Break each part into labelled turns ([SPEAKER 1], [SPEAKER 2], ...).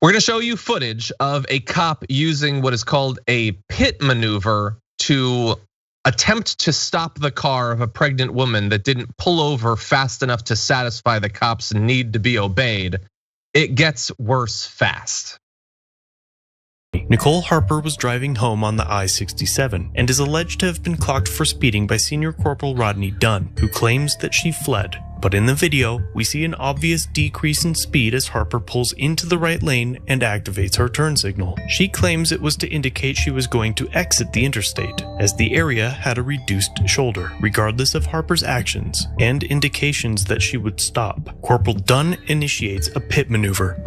[SPEAKER 1] We're gonna show you footage of a cop using what is called a pit maneuver to attempt to stop the car of a pregnant woman that didn't pull over fast enough to satisfy the cop's need to be obeyed. It gets worse fast.
[SPEAKER 2] Nicole Harper was driving home on the I-67 and is alleged to have been clocked for speeding by Senior Corporal Rodney Dunn, who claims that she fled. But in the video, we see an obvious decrease in speed as Harper pulls into the right lane and activates her turn signal. She claims it was to indicate she was going to exit the interstate, as the area had a reduced shoulder, regardless of Harper's actions and indications that she would stop. Corporal Dunn initiates a pit maneuver.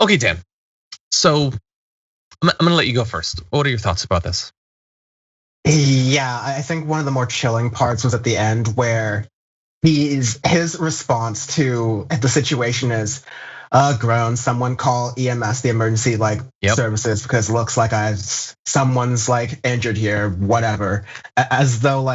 [SPEAKER 1] Okay, Dan. So I'm gonna let you go first. What are your thoughts about this?
[SPEAKER 3] Yeah, I think one of the more chilling parts was at the end where his response to the situation is, groan, someone call EMS, the emergency services, because it looks like someone's injured here, whatever. As though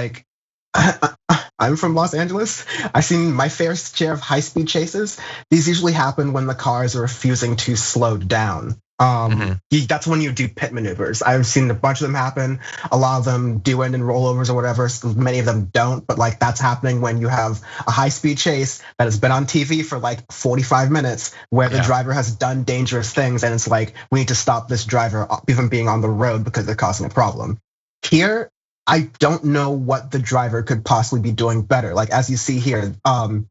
[SPEAKER 3] I'm from Los Angeles. I've seen my fair share of high-speed chases. These usually happen when the cars are refusing to slow down. That's when you do pit maneuvers. I've seen a bunch of them happen. A lot of them do end in rollovers or whatever. Many of them don't, but that's happening when you have a high-speed chase that has been on TV for 45 minutes, where the driver has done dangerous things, and it's we need to stop this driver even being on the road because they're causing a problem. Here, I don't know what the driver could possibly be doing better. As you see here,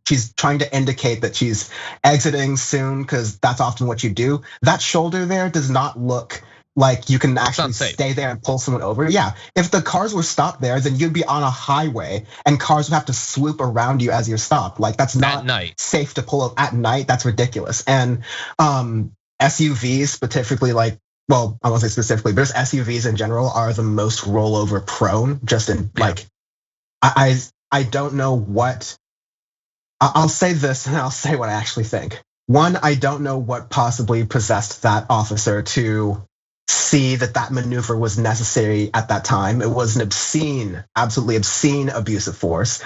[SPEAKER 3] she's trying to indicate that she's exiting soon, because that's often what you do. That shoulder there does not look like you can actually stay there and pull someone over. Yeah, if the cars were stopped there, then you'd be on a highway and cars would have to swoop around you as you're stopped. That's not safe to pull up at night. That's ridiculous. And SUVs specifically, well, I won't say specifically, but just SUVs in general are the most rollover prone. Just in I don't know what. I'll say this and I'll say what I actually think. One, I don't know what possibly possessed that officer to see that maneuver was necessary at that time. It was an obscene, absolutely obscene abuse of force.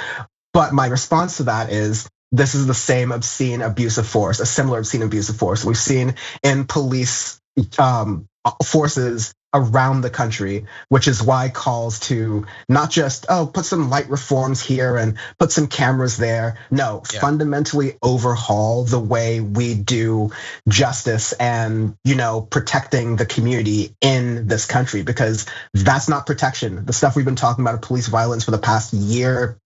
[SPEAKER 3] But my response to that is, this is the same obscene abuse of force, a similar obscene abuse of force we've seen in police forces around the country, which is why calls to not just, put some light reforms here and put some cameras there. No, fundamentally overhaul the way we do justice and, protecting the community in this country, because that's not protection. The stuff we've been talking about of police violence for the past year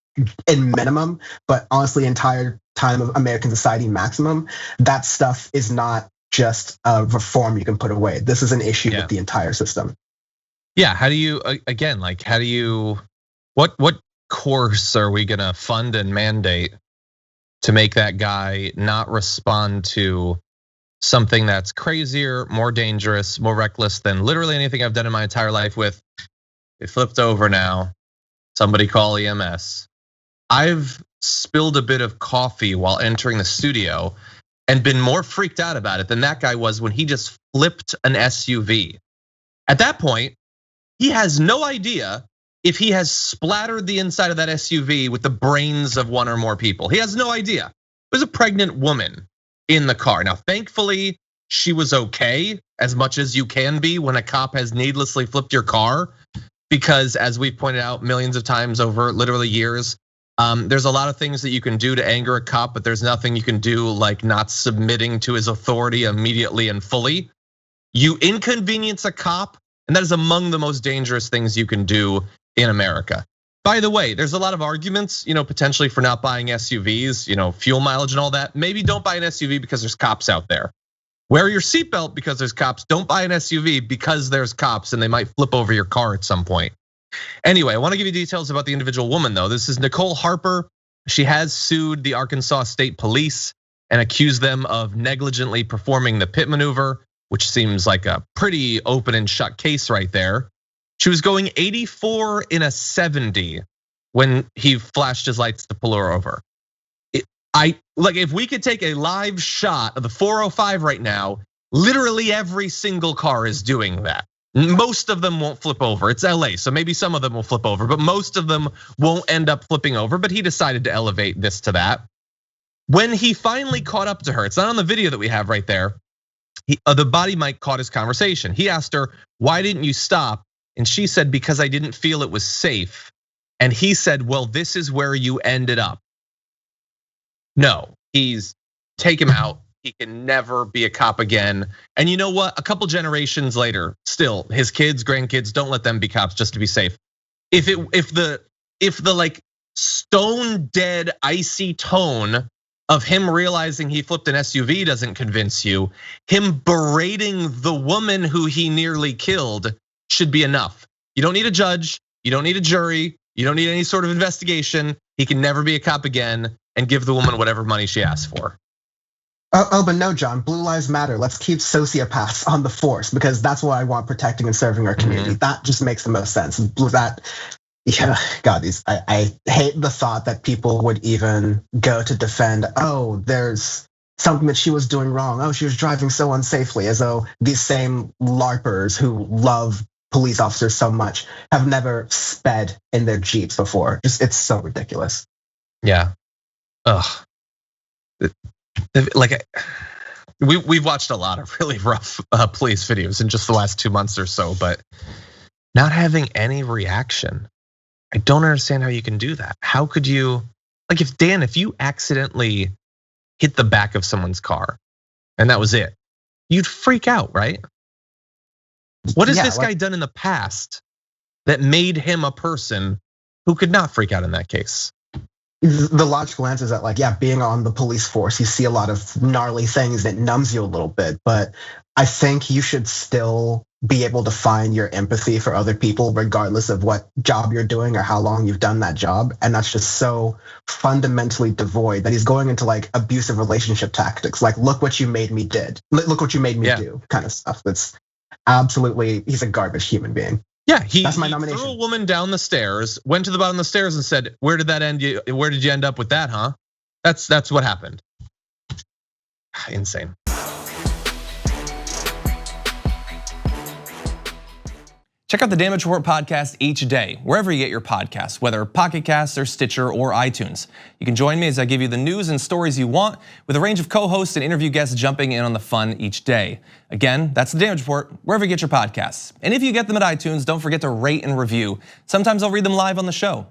[SPEAKER 3] in minimum, but honestly, entire time of American society maximum, that stuff is not just a reform you can put away. This is an issue with the entire system.
[SPEAKER 1] Yeah, how do you, again, how do you, what course are we gonna fund and mandate to make that guy not respond to something that's crazier, more dangerous, more reckless than literally anything I've done in my entire life with, it flipped over now, somebody call EMS. I've spilled a bit of coffee while entering the studio and been more freaked out about it than that guy was when he just flipped an SUV. At that point, he has no idea if he has splattered the inside of that SUV with the brains of one or more people. He has no idea. There's a pregnant woman in the car. Now, thankfully, she was okay, as much as you can be when a cop has needlessly flipped your car, because as we've pointed out millions of times over literally years, there's a lot of things that you can do to anger a cop, but there's nothing you can do like not submitting to his authority immediately and fully. You inconvenience a cop, and that is among the most dangerous things you can do in America. By the way, there's a lot of arguments, potentially for not buying SUVs, fuel mileage and all that. Maybe don't buy an SUV because there's cops out there. Wear your seatbelt because there's cops. Don't buy an SUV because there's cops and they might flip over your car at some point. Anyway, I want to give you details about the individual woman though. This is Nicole Harper. She has sued the Arkansas State Police and accused them of negligently performing the pit maneuver, which seems like a pretty open and shut case right there. She was going 84 in a 70 when he flashed his lights to pull her over. If we could take a live shot of the 405 right now, literally every single car is doing that. Most of them won't flip over. It's LA, so maybe some of them will flip over, but most of them won't end up flipping over. But he decided to elevate this to that. When he finally caught up to her, it's not on the video that we have right there. The body mic caught his conversation. He asked her, "Why didn't you stop?" And she said, "Because I didn't feel it was safe." And he said, "Well, this is where you ended up." No, take him out. He can never be a cop again. And you know what? A couple generations later, still, his kids, grandkids, don't let them be cops just to be safe. If the like stone dead icy tone of him realizing he flipped an SUV doesn't convince you, him berating the woman who he nearly killed should be enough. You don't need a judge, you don't need a jury, you don't need any sort of investigation. He can never be a cop again and give the woman whatever money she asks for.
[SPEAKER 3] Oh, but no, John, Blue Lives Matter. Let's keep sociopaths on the force because that's what I want protecting and serving our community. That just makes the most sense. I hate the thought that people would even go to defend, there's something that she was doing wrong. She was driving so unsafely, as though these same LARPers who love police officers so much have never sped in their Jeeps before. It's so ridiculous.
[SPEAKER 1] Yeah. We've watched a lot of really rough police videos in just the last 2 months or so, but not having any reaction. I don't understand how you can do that. How could you, if you accidentally hit the back of someone's car and that was it, you'd freak out, right? What has this guy done in the past that made him a person who could not freak out in that case?
[SPEAKER 3] The logical answer is that being on the police force, you see a lot of gnarly things that numbs you a little bit. But I think you should still be able to find your empathy for other people, regardless of what job you're doing or how long you've done that job. And that's just so fundamentally devoid that he's going into abusive relationship tactics. Look what you made me look what you made me do kind of stuff. That's absolutely, he's a garbage human being.
[SPEAKER 1] Yeah, he
[SPEAKER 3] threw
[SPEAKER 1] a woman down the stairs, went to the bottom of the stairs and said, "Where did that end? Where did you end up with that, huh?" That's what happened. Insane.
[SPEAKER 4] Check out the Damage Report podcast each day, wherever you get your podcasts, whether Pocket Casts or Stitcher or iTunes. You can join me as I give you the news and stories you want, with a range of co-hosts and interview guests jumping in on the fun each day. Again, that's the Damage Report, wherever you get your podcasts. And if you get them at iTunes, don't forget to rate and review. Sometimes I'll read them live on the show.